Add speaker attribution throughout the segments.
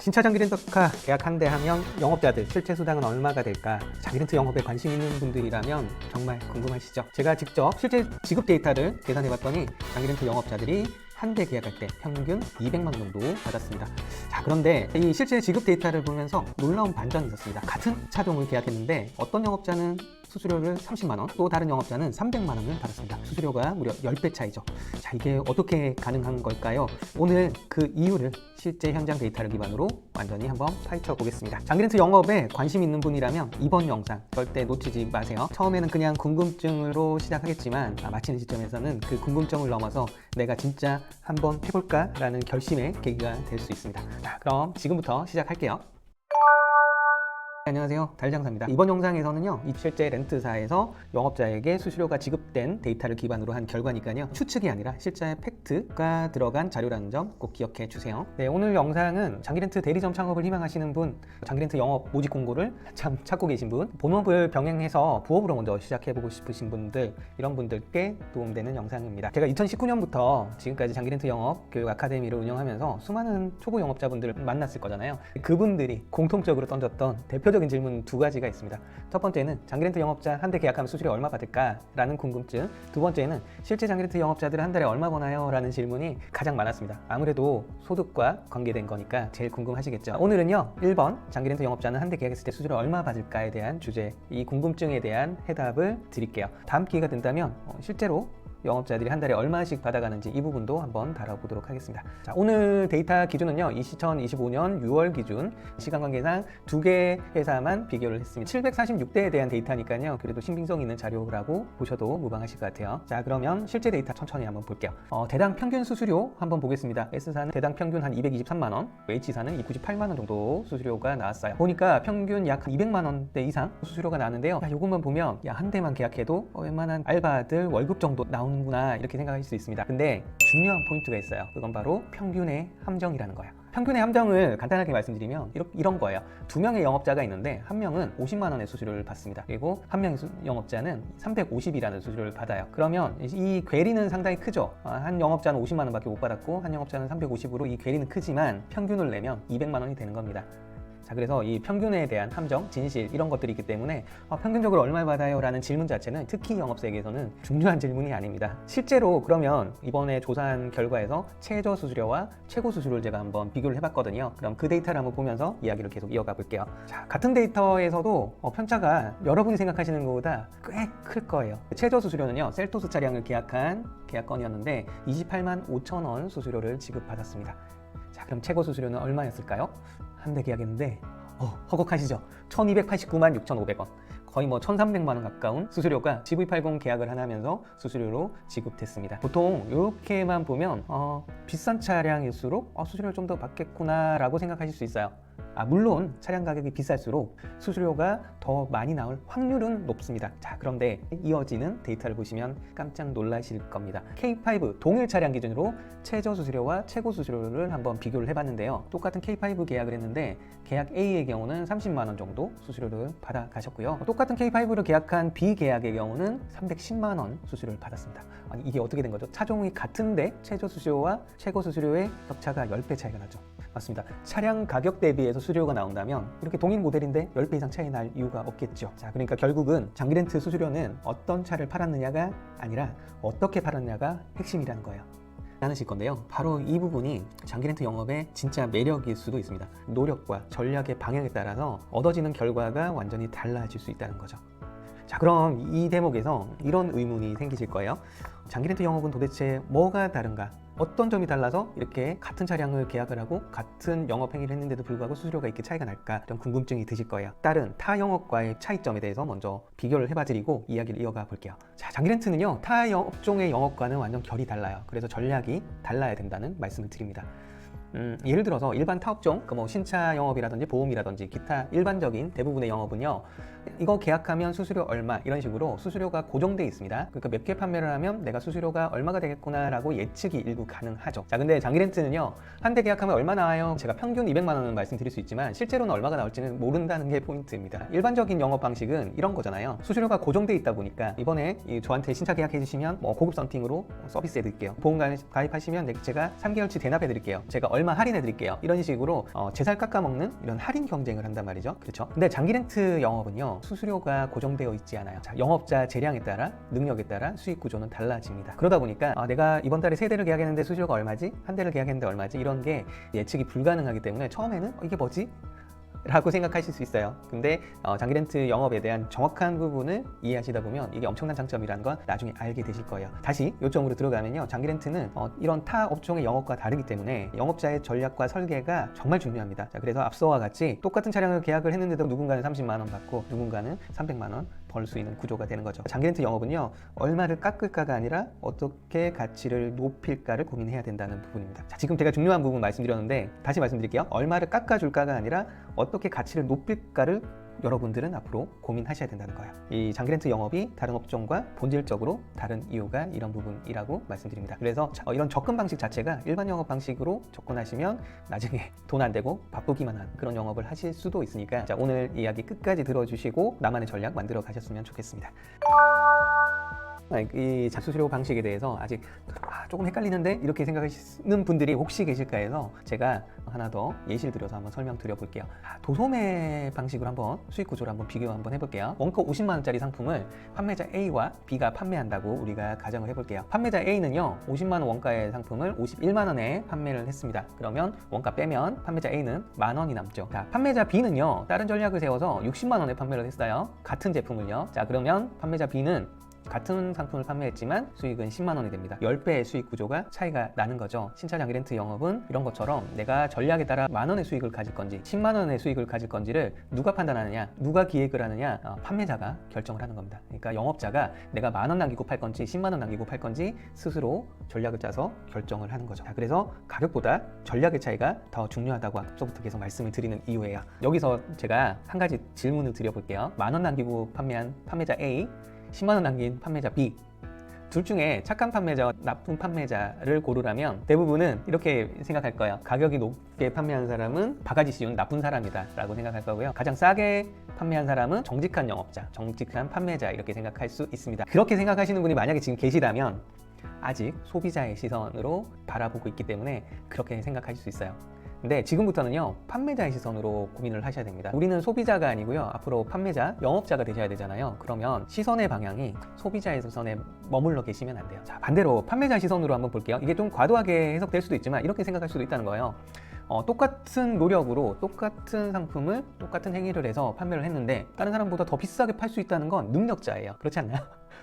Speaker 1: 신차 장기 렌터카 계약 한 대 하면 영업자들 실제 수당은 얼마가 될까? 장기 렌트 영업에 관심 있는 분들이라면 정말 궁금하시죠? 제가 직접 실제 지급 데이터를 계산해 봤더니 장기 렌트 영업자들이 한 대 계약할 때 평균 200만 원 정도 받았습니다. 자, 그런데 이 실제 지급 데이터를 보면서 놀라운 반전이 있었습니다. 같은 차종을 계약했는데 어떤 영업자는 수수료를 30만 원, 또 다른 영업자는 300만 원을 받았습니다. 수수료가 무려 10배 차이죠. 자, 이게 어떻게 가능한 걸까요? 오늘 그 이유를 실제 현장 데이터를 기반으로 완전히 한번 파헤쳐 보겠습니다. 장기렌트 영업에 관심 있는 분이라면 이번 영상 절대 놓치지 마세요. 처음에는 그냥 궁금증으로 시작하겠지만 마치는 시점에서는 그 궁금증을 넘어서 내가 진짜 한번 해볼까? 라는 결심의 계기가 될 수 있습니다. 자, 그럼 지금부터 시작할게요. 안녕하세요, 달장사입니다. 이번 영상에서는요, 이 실제 렌트사에서 영업자에게 수수료가 지급된 데이터를 기반으로 한 결과니까요, 추측이 아니라 실제 팩트가 들어간 자료라는 점 꼭 기억해 주세요. 네, 오늘 영상은 장기렌트 대리점 창업을 희망하시는 분, 장기렌트 영업 모집 공고를 참 찾고 계신 분, 본업을 병행해서 부업으로 먼저 시작해보고 싶으신 분들, 이런 분들께 도움되는 영상입니다. 제가 2019년부터 지금까지 장기렌트 영업 교육 아카데미를 운영하면서 수많은 초보 영업자분들을 만났을 거잖아요. 그분들이 공통적으로 던졌던 대표적인 질문 두 가지가 있습니다. 첫 번째는 장기렌트 영업자 한 대 계약하면 수수료 얼마 받을까? 라는 궁금증. 두 번째는 실제 장기렌트 영업자들은 한 달에 얼마 버나요? 라는 질문이 가장 많았습니다. 아무래도 소득과 관계된 거니까 제일 궁금하시겠죠. 오늘은요, 1번 장기렌트 영업자는 한 대 계약했을 때 수수료 얼마 받을까에 대한 주제, 이 궁금증에 대한 해답을 드릴게요. 다음 기회가 된다면 실제로 영업자들이 한 달에 얼마씩 받아가는지 이 부분도 한번 다뤄보도록 하겠습니다. 자, 오늘 데이터 기준은요, 2025년 6월 기준 시간 관계상 두 개 회사만 비교를 했습니다. 746대에 대한 데이터니까요, 그래도 신빙성 있는 자료라고 보셔도 무방하실 것 같아요. 자, 그러면 실제 데이터 천천히 한번 볼게요. 대당 평균 수수료 한번 보겠습니다. S사는 대당 평균 한 223만 원, H사는 298만 원 정도 수수료가 나왔어요. 보니까 평균 약 200만 원대 이상 수수료가 나왔는데요. 요것만 보면 한 대만 계약해도 웬만한 알바들 월급 정도 나오는구나 이렇게 생각할 수 있습니다. 근데 중요한 포인트가 있어요. 그건 바로 평균의 함정이라는 거예요. 평균의 함정을 간단하게 말씀드리면 이런 거예요. 두 명의 영업자가 있는데 한 명은 50만 원의 수수료를 받습니다. 그리고 한 명의 영업자는 350이라는 수수료를 받아요. 그러면 이 괴리는 상당히 크죠. 한 영업자는 50만 원밖에 못 받았고 한 영업자는 350으로 이 괴리는 크지만 평균을 내면 200만 원이 되는 겁니다. 자, 그래서 이 평균에 대한 함정, 진실 이런 것들이 있기 때문에 평균적으로 얼마 받아요? 라는 질문 자체는 특히 영업세계에서는 중요한 질문이 아닙니다. 실제로 그러면 이번에 조사한 결과에서 최저 수수료와 최고 수수료를 제가 한번 비교를 해봤거든요. 그럼 그 데이터를 한번 보면서 이야기를 계속 이어가 볼게요. 자, 같은 데이터에서도 편차가 여러분이 생각하시는 것보다 꽤 클 거예요. 최저 수수료는요, 셀토스 차량을 계약한 계약건이었는데 28만 5천 원 수수료를 지급받았습니다. 자, 그럼 최고 수수료는 얼마였을까요? 한 대 계약했는데 허걱하시죠? 1289만 6,500원, 거의 1300만 원 가까운 수수료가 GV80 계약을 하나 하면서 수수료로 지급됐습니다. 보통 이렇게만 보면 비싼 차량일수록 수수료를 좀 더 받겠구나 라고 생각하실 수 있어요. 물론 차량 가격이 비쌀수록 수수료가 더 많이 나올 확률은 높습니다. 자, 그런데 이어지는 데이터를 보시면 깜짝 놀라실 겁니다. K5 동일 차량 기준으로 최저 수수료와 최고 수수료를 한번 비교를 해봤는데요. 똑같은 K5 계약을 했는데 계약 A의 경우는 30만 원 정도 수수료를 받아 가셨고요. 똑같은 K5를 계약한 B 계약의 경우는 310만 원 수수료를 받았습니다. 아니, 이게 어떻게 된 거죠? 차종이 같은데 최저 수수료와 최고 수수료의 격차가 10배 차이가 나죠. 맞습니다. 차량 가격 대비해서 수수료가 나온다면 이렇게 동일 모델인데 10배 이상 차이 날 이유가 없겠죠. 자, 그러니까 결국은 장기렌트 수수료는 어떤 차를 팔았느냐가 아니라 어떻게 팔았느냐가 핵심이라는 거예요. 않으실 건데요. 바로 이 부분이 장기렌트 영업의 진짜 매력일 수도 있습니다. 노력과 전략의 방향에 따라서 얻어지는 결과가 완전히 달라질 수 있다는 거죠. 자, 그럼 이 대목에서 이런 의문이 생기실 거예요. 장기렌트 영업은 도대체 뭐가 다른가? 어떤 점이 달라서 이렇게 같은 차량을 계약을 하고 같은 영업 행위를 했는데도 불구하고 수수료가 이렇게 차이가 날까? 이런 궁금증이 드실 거예요. 다른 타 영업과의 차이점에 대해서 먼저 비교를 해봐드리고 이야기를 이어가 볼게요. 자, 장기렌트는요, 타 업종의 영업과는 완전 결이 달라요. 그래서 전략이 달라야 된다는 말씀을 드립니다. 예를 들어서 일반 타업종, 신차 영업이라든지 보험이라든지 기타 일반적인 대부분의 영업은요, 이거 계약하면 수수료 얼마 이런 식으로 수수료가 고정되어 있습니다. 그러니까 몇 개 판매를 하면 내가 수수료가 얼마가 되겠구나 라고 예측이 일부 가능하죠. 자, 근데 장기렌트는요, 한 대 계약하면 얼마 나와요? 제가 평균 200만 원은 말씀드릴 수 있지만 실제로는 얼마가 나올지는 모른다는 게 포인트입니다. 일반적인 영업 방식은 이런 거잖아요. 수수료가 고정되어 있다 보니까 이번에 저한테 신차 계약해 주시면 고급 썬팅으로 서비스 해드릴게요. 보험 가입하시면 제가 3개월치 대납해 드릴게요. 제가 얼마 할인해 드릴게요. 이런 식으로 제 살 깎아먹는 이런 할인 경쟁을 한단 말이죠. 그렇죠? 근데 장기 렌트 영업은요, 수수료가 고정되어 있지 않아요. 자, 영업자 재량에 따라, 능력에 따라 수익 구조는 달라집니다. 그러다 보니까 내가 이번 달에 3대를 계약했는데 수수료가 얼마지? 한 대를 계약했는데 얼마지? 이런 게 예측이 불가능하기 때문에 처음에는 이게 뭐지? 라고 생각하실 수 있어요. 근데 장기 렌트 영업에 대한 정확한 부분을 이해하시다 보면 이게 엄청난 장점이라는 건 나중에 알게 되실 거예요. 다시 요점으로 들어가면요, 장기 렌트는 이런 타 업종의 영업과 다르기 때문에 영업자의 전략과 설계가 정말 중요합니다. 자, 그래서 앞서와 같이 똑같은 차량을 계약을 했는데도 누군가는 30만 원 받고 누군가는 300만 원 벌 수 있는 구조가 되는 거죠. 장기 렌트 영업은요, 얼마를 깎을까가 아니라 어떻게 가치를 높일까를 고민해야 된다는 부분입니다. 자, 지금 제가 중요한 부분 말씀드렸는데 다시 말씀드릴게요. 얼마를 깎아줄까가 아니라 어떻게 가치를 높일까를 여러분들은 앞으로 고민하셔야 된다는 거예요. 이 장기 렌트 영업이 다른 업종과 본질적으로 다른 이유가 이런 부분이라고 말씀드립니다. 그래서 이런 접근 방식 자체가 일반 영업 방식으로 접근하시면 나중에 돈 안 되고 바쁘기만 한 그런 영업을 하실 수도 있으니까, 자, 오늘 이야기 끝까지 들어주시고 나만의 전략 만들어 가셨으면 좋겠습니다. 이 수수료 방식에 대해서 아직 조금 헷갈리는데 이렇게 생각하시는 분들이 혹시 계실까 해서 제가 하나 더 예시를 들어서 한번 설명드려 볼게요. 도소매 방식으로 한번 수익 구조를 한번 비교 한번 해볼게요. 원가 50만 원짜리 상품을 판매자 A와 B가 판매한다고 우리가 가정을 해볼게요. 판매자 A는요, 50만 원 원가의 상품을 51만 원에 판매를 했습니다. 그러면 원가 빼면 판매자 A는 만 원이 남죠. 자, 판매자 B는요, 다른 전략을 세워서 60만 원에 판매를 했어요. 같은 제품을요. 자, 그러면 판매자 B는 같은 상품을 판매했지만 수익은 10만 원이 됩니다. 10배의 수익 구조가 차이가 나는 거죠. 신차 장기 렌트 영업은 이런 것처럼 내가 전략에 따라 만 원의 수익을 가질 건지 10만 원의 수익을 가질 건지를 누가 판단하느냐, 누가 기획을 하느냐, 판매자가 결정을 하는 겁니다. 그러니까 영업자가 내가 만 원 남기고 팔 건지 10만 원 남기고 팔 건지 스스로 전략을 짜서 결정을 하는 거죠. 자, 그래서 가격보다 전략의 차이가 더 중요하다고 앞서부터 계속 말씀을 드리는 이유예요. 여기서 제가 한 가지 질문을 드려볼게요. 만 원 남기고 판매한 판매자 A, 10만 원 남긴 판매자 B, 둘 중에 착한 판매자와 나쁜 판매자를 고르라면 대부분은 이렇게 생각할 거예요. 가격이 높게 판매한 사람은 바가지 씌운 나쁜 사람이다 라고 생각할 거고요. 가장 싸게 판매한 사람은 정직한 영업자, 정직한 판매자, 이렇게 생각할 수 있습니다. 그렇게 생각하시는 분이 만약에 지금 계시다면 아직 소비자의 시선으로 바라보고 있기 때문에 그렇게 생각하실 수 있어요. 근데 지금부터는요, 판매자의 시선으로 고민을 하셔야 됩니다. 우리는 소비자가 아니고요, 앞으로 판매자, 영업자가 되셔야 되잖아요. 그러면 시선의 방향이 소비자의 시선에 머물러 계시면 안 돼요. 자, 반대로 판매자 시선으로 한번 볼게요. 이게 좀 과도하게 해석될 수도 있지만 이렇게 생각할 수도 있다는 거예요. 똑같은 노력으로 똑같은 상품을 똑같은 행위를 해서 판매를 했는데 다른 사람보다 더 비싸게 팔 수 있다는 건 능력자예요. 그렇지 않나요?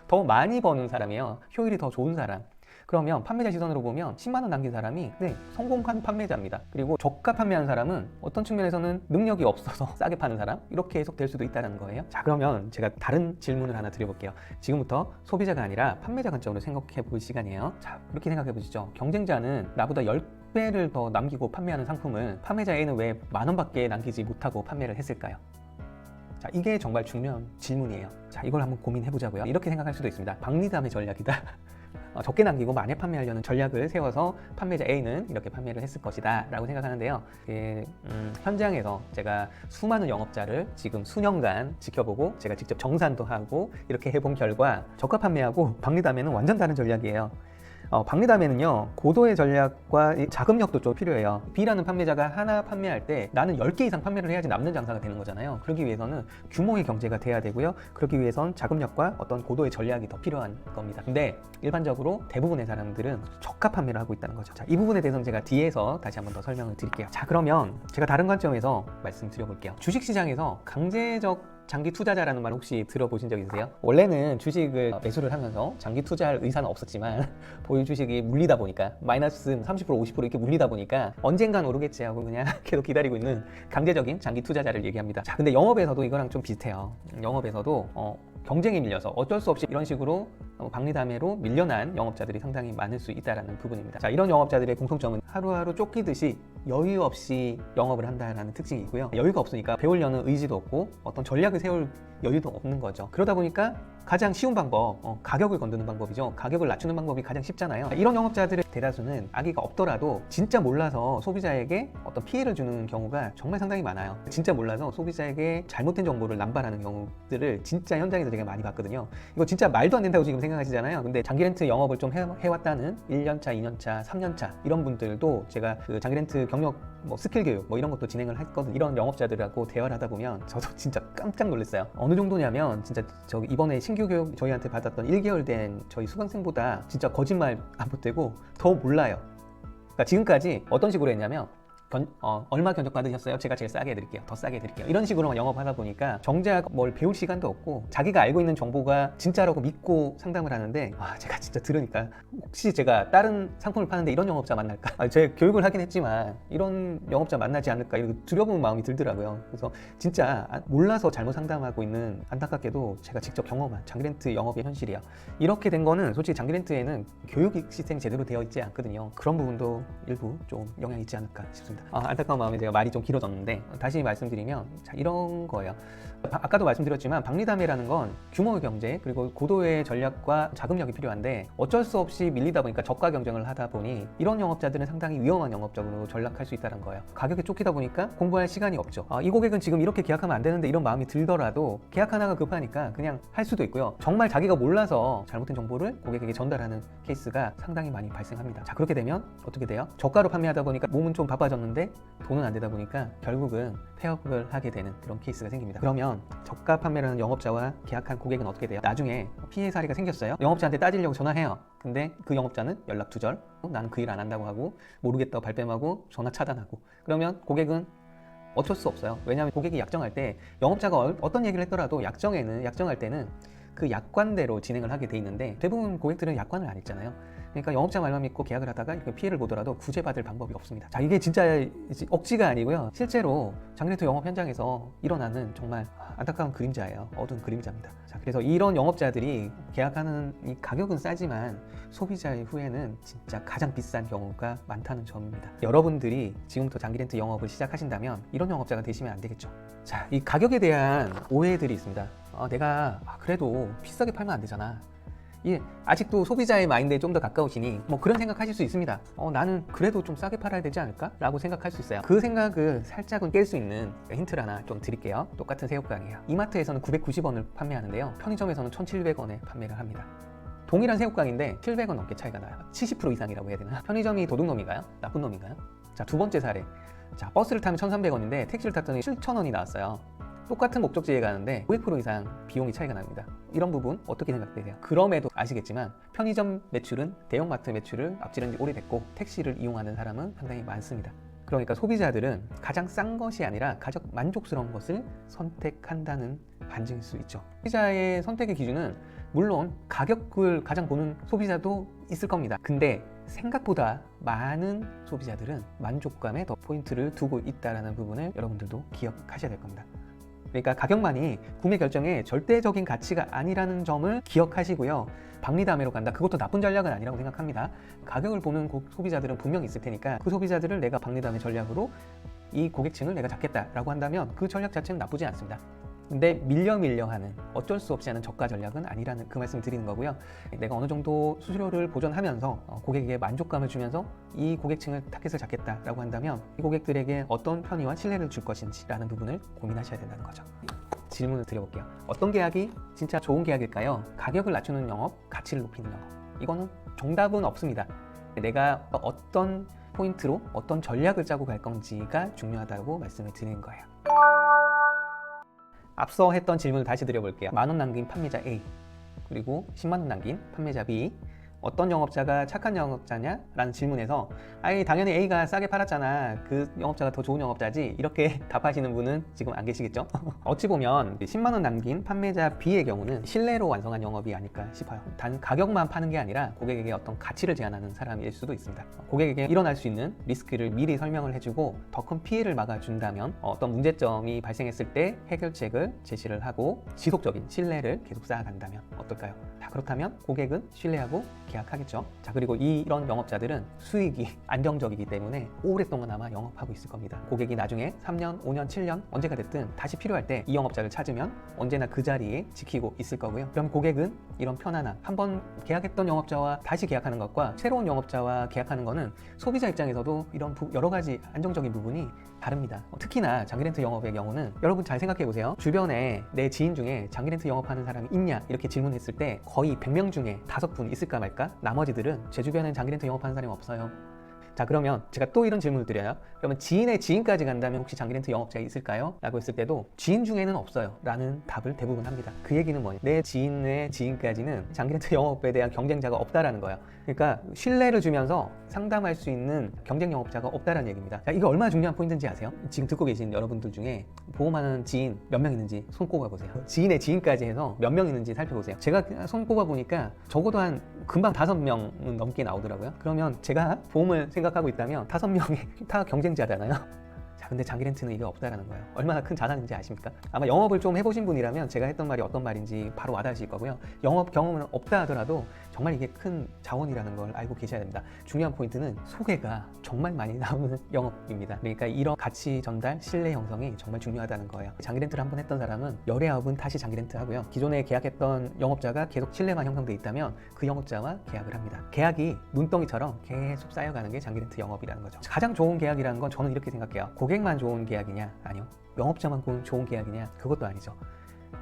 Speaker 1: 더 많이 버는 사람이에요. 효율이 더 좋은 사람. 그러면 판매자 시선으로 보면 10만 원 남긴 사람이 성공한 판매자입니다. 그리고 저가 판매한 사람은 어떤 측면에서는 능력이 없어서 싸게 파는 사람, 이렇게 해석될 수도 있다는 거예요. 자, 그러면 제가 다른 질문을 하나 드려볼게요. 지금부터 소비자가 아니라 판매자 관점으로 생각해 볼 시간이에요. 자, 이렇게 생각해 보시죠. 경쟁자는 나보다 10배를 더 남기고 판매하는 상품을 판매자 A는 왜 만 원밖에 남기지 못하고 판매를 했을까요? 자, 이게 정말 중요한 질문이에요. 자, 이걸 한번 고민해 보자고요. 이렇게 생각할 수도 있습니다. 박리담의 전략이다. 적게 남기고 많이 판매하려는 전략을 세워서 판매자 A는 이렇게 판매를 했을 것이다 라고 생각하는데요. 현장에서 제가 수많은 영업자를 지금 수년간 지켜보고 제가 직접 정산도 하고 이렇게 해본 결과 저가 판매하고 박리담에는 완전 다른 전략이에요. 박리담에는요, 고도의 전략과 자금력도 좀 필요해요. B라는 판매자가 하나 판매할 때 나는 10개 이상 판매를 해야지 남는 장사가 되는 거잖아요. 그러기 위해서는 규모의 경제가 돼야 되고요. 그러기 위해선 자금력과 어떤 고도의 전략이 더 필요한 겁니다. 근데 일반적으로 대부분의 사람들은 저가 판매를 하고 있다는 거죠. 자, 이 부분에 대해서는 제가 뒤에서 다시 한번 더 설명을 드릴게요. 자, 그러면 제가 다른 관점에서 말씀드려볼게요. 주식시장에서 강제적 장기 투자자라는 말 혹시 들어보신 적 있으세요? 원래는 주식을 매수를 하면서 장기 투자할 의사는 없었지만 보유 주식이 물리다 보니까 마이너스 30% 50% 이렇게 물리다 보니까 언젠간 오르겠지 하고 그냥 계속 기다리고 있는 강제적인 장기 투자자를 얘기합니다. 자, 근데 영업에서도 이거랑 좀 비슷해요. 영업에서도 경쟁에 밀려서 어쩔 수 없이 이런 식으로 박리담회로 밀려난 영업자들이 상당히 많을 수 있다는 부분입니다. 자, 이런 영업자들의 공통점은 하루하루 쫓기듯이 여유 없이 영업을 한다는 특징이 있고요. 여유가 없으니까 배우려는 의지도 없고 어떤 전략을 세울 여유도 없는 거죠. 그러다 보니까 가장 쉬운 방법, 가격을 건드는 방법이죠. 가격을 낮추는 방법이 가장 쉽잖아요. 이런 영업자들의 대다수는 악의가 없더라도 진짜 몰라서 소비자에게 어떤 피해를 주는 경우가 정말 상당히 많아요. 진짜 몰라서 소비자에게 잘못된 정보를 남발하는 경우들을 진짜 현장에서 되게 많이 봤거든요. 이거 진짜 말도 안 된다고 지금 생각하시잖아요. 근데 장기 렌트 영업을 좀 해왔다는 1년차, 2년차, 3년차 이런 분들도 제가 그 장기 렌트 경력 스킬 교육 이런 것도 진행을 했거든요. 이런 영업자들하고 대화를 하다 보면 저도 진짜 깜짝 놀랐어요. 어느 정도냐면 진짜 저 이번에 신규 교육 저희한테 받았던 1개월 된 저희 수강생보다 진짜 거짓말 안 보태고 더 몰라요. 그러니까 지금까지 어떤 식으로 했냐면 얼마 견적 받으셨어요? 제가 제일 싸게 해드릴게요. 더 싸게 해드릴게요. 이런 식으로만 영업하다 보니까 정작 뭘 배울 시간도 없고 자기가 알고 있는 정보가 진짜라고 믿고 상담을 하는데 제가 진짜 들으니까 혹시 제가 다른 상품을 파는데 이런 영업자 만날까? 제가 교육을 하긴 했지만 이런 영업자 만나지 않을까? 이렇게 두려운 마음이 들더라고요. 그래서 진짜 몰라서 잘못 상담하고 있는, 안타깝게도 제가 직접 경험한 장기렌트 영업의 현실이야. 이렇게 된 거는 솔직히 장기렌트에는 교육 시스템이 제대로 되어 있지 않거든요. 그런 부분도 일부 좀 영향이 있지 않을까 싶습니다. 안타까운 마음에 제가 말이 좀 길어졌는데 다시 말씀드리면 자, 이런 거예요. 아까도 말씀드렸지만 박리담회라는 건 규모의 경제 그리고 고도의 전략과 자금력이 필요한데 어쩔 수 없이 밀리다 보니까 저가 경쟁을 하다 보니 이런 영업자들은 상당히 위험한 영업적으로 전락할 수 있다는 거예요. 가격에 쫓기다 보니까 공부할 시간이 없죠. 이 고객은 지금 이렇게 계약하면 안 되는데 이런 마음이 들더라도 계약 하나가 급하니까 그냥 할 수도 있고요. 정말 자기가 몰라서 잘못된 정보를 고객에게 전달하는 케이스가 상당히 많이 발생합니다. 자, 그렇게 되면 어떻게 돼요? 저가로 판매하다 보니까 몸은 좀 바빠졌는데 돈은 안 되다 보니까 결국은 폐업을 하게 되는 그런 케이스가 생깁니다. 그러면 저가 판매를 하는 영업자와 계약한 고객은 어떻게 돼요? 나중에 피해 사례가 생겼어요. 영업자한테 따지려고 전화해요. 근데 그 영업자는 연락 두절, 나는 그 일 안 한다고 하고 모르겠다고 발뺌하고 전화 차단하고, 그러면 고객은 어쩔 수 없어요. 왜냐하면 고객이 약정할 때 영업자가 어떤 얘기를 했더라도 약정할 때는 그 약관대로 진행을 하게 돼 있는데 대부분 고객들은 약관을 안 읽잖아요. 그러니까 영업자 말만 믿고 계약을 하다가 이렇게 피해를 보더라도 구제받을 방법이 없습니다. 자, 이게 진짜 억지가 아니고요. 실제로 장기렌트 영업 현장에서 일어나는 정말 안타까운 그림자예요. 어두운 그림자입니다. 자, 그래서 이런 영업자들이 계약하는 이 가격은 싸지만 소비자의 후회는 진짜 가장 비싼 경우가 많다는 점입니다. 여러분들이 지금부터 장기렌트 영업을 시작하신다면 이런 영업자가 되시면 안 되겠죠. 자, 이 가격에 대한 오해들이 있습니다. 내가 그래도 비싸게 팔면 안 되잖아. 아직도 소비자의 마인드에 좀 더 가까우시니 그런 생각하실 수 있습니다. 나는 그래도 좀 싸게 팔아야 되지 않을까? 라고 생각할 수 있어요. 그 생각을 살짝은 깰 수 있는 힌트를 하나 좀 드릴게요. 똑같은 새우깡이에요. 이마트에서는 990원을 판매하는데요. 편의점에서는 1,700원에 판매를 합니다. 동일한 새우깡인데 700원 넘게 차이가 나요. 70% 이상이라고 해야 되나? 편의점이 도둑놈인가요? 나쁜 놈인가요? 자, 두 번째 사례. 자, 버스를 타면 1,300원인데 택시를 탔더니 7,000원이 나왔어요. 똑같은 목적지에 가는데 500% 이상 비용이 차이가 납니다. 이런 부분 어떻게 생각되세요? 그럼에도 아시겠지만 편의점 매출은 대형마트 매출을 앞지른 지 오래됐고 택시를 이용하는 사람은 상당히 많습니다. 그러니까 소비자들은 가장 싼 것이 아니라 가장 만족스러운 것을 선택한다는 반증일 수 있죠. 소비자의 선택의 기준은 물론 가격을 가장 보는 소비자도 있을 겁니다. 근데 생각보다 많은 소비자들은 만족감에 더 포인트를 두고 있다는 부분을 여러분들도 기억하셔야 될 겁니다. 그러니까 가격만이 구매 결정의 절대적인 가치가 아니라는 점을 기억하시고요. 박리담회로 간다. 그것도 나쁜 전략은 아니라고 생각합니다. 가격을 보는 소비자들은 분명히 있을 테니까 그 소비자들을 내가 박리담회 전략으로 이 고객층을 내가 잡겠다라고 한다면 그 전략 자체는 나쁘지 않습니다. 근데 밀려 하는 어쩔 수 없이 하는 저가 전략은 아니라는 그 말씀을 드리는 거고요. 내가 어느 정도 수수료를 보전하면서 고객에게 만족감을 주면서 이 고객층을 타겟을 잡겠다라고 한다면 이 고객들에게 어떤 편의와 신뢰를 줄 것인지라는 부분을 고민하셔야 된다는 거죠. 질문을 드려볼게요. 어떤 계약이 진짜 좋은 계약일까요? 가격을 낮추는 영업, 가치를 높이는 영업. 이거는 정답은 없습니다. 내가 어떤 포인트로 어떤 전략을 짜고 갈 건지가 중요하다고 말씀을 드리는 거예요. 앞서 했던 질문을 다시 드려볼게요. 만원 남긴 판매자 A 그리고 10만원 남긴 판매자 B, 어떤 영업자가 착한 영업자냐? 라는 질문에서 당연히 A가 싸게 팔았잖아, 그 영업자가 더 좋은 영업자지, 이렇게 답하시는 분은 지금 안 계시겠죠? 어찌 보면 10만원 남긴 판매자 B의 경우는 신뢰로 완성한 영업이 아닐까 싶어요. 단 가격만 파는 게 아니라 고객에게 어떤 가치를 제안하는 사람일 수도 있습니다. 고객에게 일어날 수 있는 리스크를 미리 설명을 해주고 더 큰 피해를 막아준다면 어떤 문제점이 발생했을 때 해결책을 제시를 하고 지속적인 신뢰를 계속 쌓아간다면 어떨까요? 그렇다면 고객은 신뢰하고 계약하겠죠. 자, 그리고 이런 영업자들은 수익이 안정적이기 때문에 오랫동안 아마 영업하고 있을 겁니다. 고객이 나중에 3년, 5년, 7년 언제가 됐든 다시 필요할 때 이 영업자를 찾으면 언제나 그 자리에 지키고 있을 거고요. 그럼 고객은 이런 편안함, 한번 계약했던 영업자와 다시 계약하는 것과 새로운 영업자와 계약하는 거는 소비자 입장에서도 이런 여러 가지 안정적인 부분이 다릅니다. 특히나 장기렌트 영업의 경우는 여러분 잘 생각해 보세요. 주변에 내 지인 중에 장기렌트 영업하는 사람이 있냐 이렇게 질문했을 때 거의 100명 중에 5분 있을까 말까? 나머지들은 제 주변엔 장기렌트 영업하는 사람이 없어요. 자, 그러면 제가 또 이런 질문을 드려요. 그러면 지인의 지인까지 간다면 혹시 장기렌트 영업자 있을까요? 라고 했을 때도 지인 중에는 없어요 라는 답을 대부분 합니다. 그 얘기는 뭐냐, 내 지인의 지인까지는 장기렌트 영업에 대한 경쟁자가 없다라는 거예요. 그러니까 신뢰를 주면서 상담할 수 있는 경쟁 영업자가 없다라는 얘기입니다. 자, 이거 얼마나 중요한 포인트인지 아세요? 지금 듣고 계신 여러분들 중에 보험하는 지인 몇 명 있는지 손 꼽아보세요. 지인의 지인까지 해서 몇 명 있는지 살펴보세요. 제가 손 꼽아보니까 적어도 한 금방 5명은 넘게 나오더라고요. 그러면 제가 보험을 생각하고 있다면 5명이 다 경쟁자잖아요. 자, 근데 장기렌트는 이게 없다라는 거예요. 얼마나 큰 자산인지 아십니까? 아마 영업을 좀 해보신 분이라면 제가 했던 말이 어떤 말인지 바로 와닿으실 거고요. 영업 경험은 없다 하더라도 정말 이게 큰 자원이라는 걸 알고 계셔야 됩니다. 중요한 포인트는 소개가 정말 많이 나오는 영업입니다. 그러니까 이런 가치 전달, 신뢰 형성이 정말 중요하다는 거예요. 장기렌트를 한번 했던 사람은 열의 아홉은 다시 장기렌트 하고요. 기존에 계약했던 영업자가 계속 신뢰만 형성돼 있다면 그 영업자와 계약을 합니다. 계약이 눈덩이처럼 계속 쌓여가는 게 장기렌트 영업이라는 거죠. 가장 좋은 계약이라는 건 저는 이렇게 생각해요. 고객만 좋은 계약이냐? 아니요. 영업자만 좋은 계약이냐? 그것도 아니죠.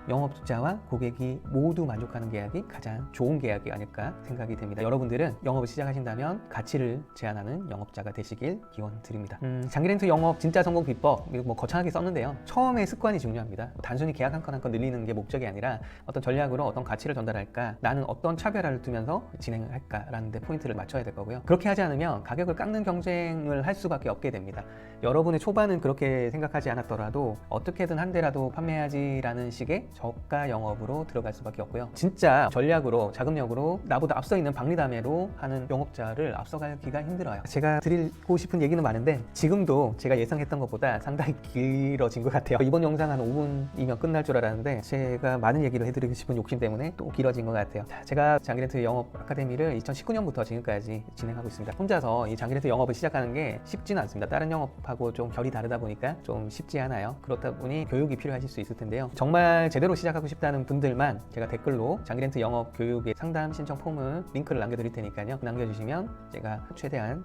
Speaker 1: 영업자와 고객이 모두 만족하는 계약이 가장 좋은 계약이 아닐까 생각이 됩니다. 여러분들은 영업을 시작하신다면 가치를 제안하는 영업자가 되시길 기원드립니다. 장기렌트 영업 진짜 성공 비법, 이거 뭐 거창하게 썼는데요. 처음에 습관이 중요합니다. 단순히 계약 한 건 한 건 늘리는 게 목적이 아니라 어떤 전략으로 어떤 가치를 전달할까, 나는 어떤 차별화를 두면서 진행을 할까라는 데 포인트를 맞춰야 될 거고요. 그렇게 하지 않으면 가격을 깎는 경쟁을 할 수밖에 없게 됩니다. 여러분의 초반은 그렇게 생각하지 않았더라도 어떻게든 한 대라도 판매하지라는 식의 저가 영업으로 들어갈 수밖에 없고요. 진짜 전략으로, 자금력으로 나보다 앞서 있는 박리담회로 하는 영업자를 앞서가기가 힘들어요. 제가 드리고 싶은 얘기는 많은데 지금도 제가 예상했던 것보다 상당히 길어진 것 같아요. 이번 영상 한 5분이면 끝날 줄 알았는데 제가 많은 얘기를 해드리고 싶은 욕심 때문에 또 길어진 것 같아요. 자, 제가 장기렌트 영업 아카데미를 2019년부터 지금까지 진행하고 있습니다. 혼자서 이 장기렌트 영업을 시작하는 게 쉽지는 않습니다. 다른 영업하고 좀 결이 다르다 보니까 좀 쉽지 않아요. 그렇다 보니 교육이 필요하실 수 있을 텐데요. 정말 제대로 시작하고 싶다는 분들만 제가 댓글로 장기렌트 영업 교육의 상담 신청 폼을 링크를 남겨드릴 테니까요. 남겨주시면 제가 최대한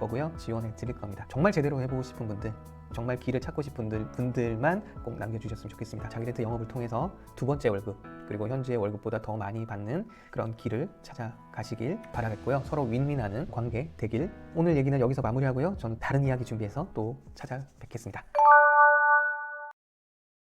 Speaker 1: 거고요. 지원해 드릴 겁니다. 정말 제대로 해보고 싶은 분들, 정말 길을 찾고 싶은 분들만 꼭 남겨주셨으면 좋겠습니다. 장기렌트 영업을 통해서 두 번째 월급, 그리고 현재 월급보다 더 많이 받는 그런 길을 찾아가시길 바라겠고요. 서로 윈윈하는 관계 되길. 오늘 얘기는 여기서 마무리하고요. 저는 다른 이야기 준비해서 또 찾아뵙겠습니다.